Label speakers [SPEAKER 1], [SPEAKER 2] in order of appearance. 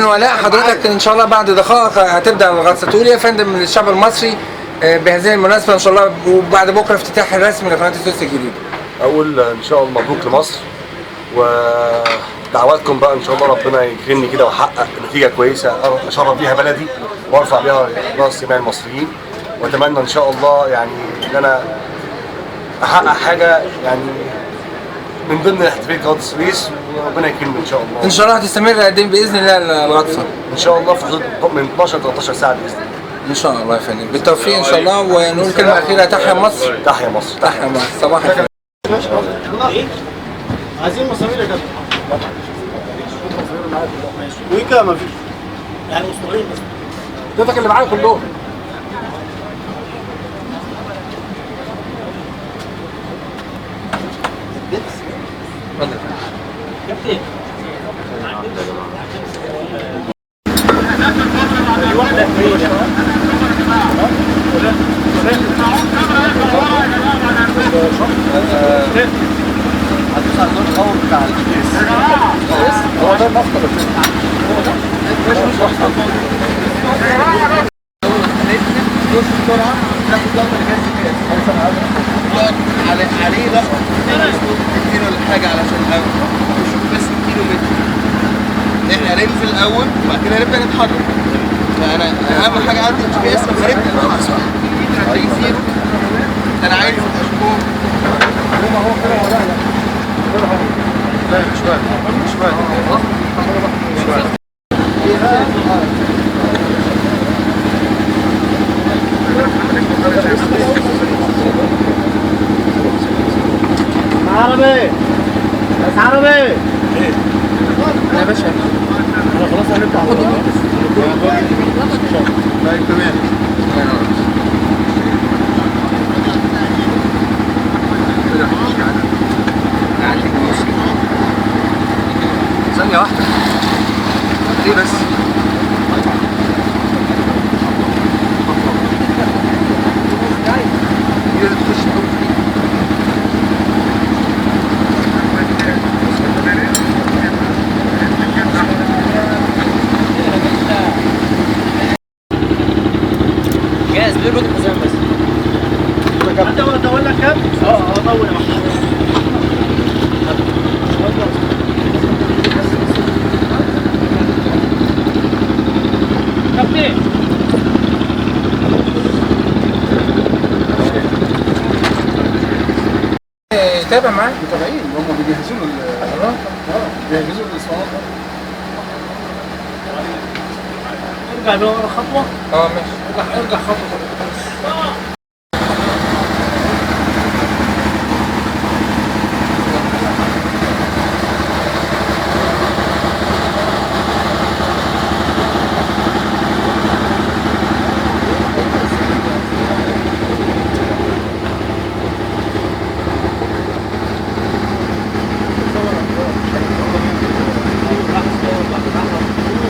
[SPEAKER 1] ولاء حضرتك ان شاء الله بعد دقائق هتبدا الغطس. تقول يا فندم للشعب المصري بهذه المناسبه ان شاء الله وبعد بكره افتتاح الرسمي لقناه السويس الجديده؟
[SPEAKER 2] اقول ان شاء الله مبروك لمصر، ودعواتكم بقى ان شاء الله ربنا يكرمني كده واحقق نتيجه كويسه اشرف بيها بلدي وارفع بيها راس جميع المصريين، واتمنى ان شاء الله يعني ان انا احقق حاجه يعني من ضمن احتفاليه قناه السويس، وربنا يكرمني ان شاء الله.
[SPEAKER 1] ان شاء الله هتستمر قد ايه باذن الله الغطسه؟
[SPEAKER 2] ان شاء الله في حدود من 12 ل 13 ساعه باذن الله.
[SPEAKER 1] ان شاء الله يا فندم، بالتوفيق ان شاء الله. ونقول كلمه اخيره: تحيا مصر.
[SPEAKER 2] تحيا مصر.
[SPEAKER 1] تحيا مصر. صباح الخير.
[SPEAKER 3] عايزين مصامير يا جدع. ويكا مفيش. يعني اسبوعين بس. اديتك اللي معايا كلهم. كابتن. واحدة فين؟ هتدوس على الزر الاول بتاع هو ده المفصل عليه ضغط كتير ولا حاجه علشان نشوف بس الكيلو متر. احنا هننزل الاول وبعد كده هنبدا نتحرك. فانا اهم حاجه عندي الجي بي اس لما نبدا نتحرك هتلاقي زيرو. انا عايز اشوف هو كده ولا لا مش واحد عربي بس عربي ايه يا باشا انا خلاص هنبدا على طول. طيب تمام. ثانية واحدة ليه بس؟
[SPEAKER 4] جاهز بيربط الحزام بس.
[SPEAKER 3] انت اطول لك كام؟ اطول يا محمد.
[SPEAKER 1] تابع معاك.
[SPEAKER 3] متابعين هم بيجهزوا له بيجهزوا الاسطوانات. ارجع بقى ورا خطوه.
[SPEAKER 1] ماشي.
[SPEAKER 3] ارجع خطوه.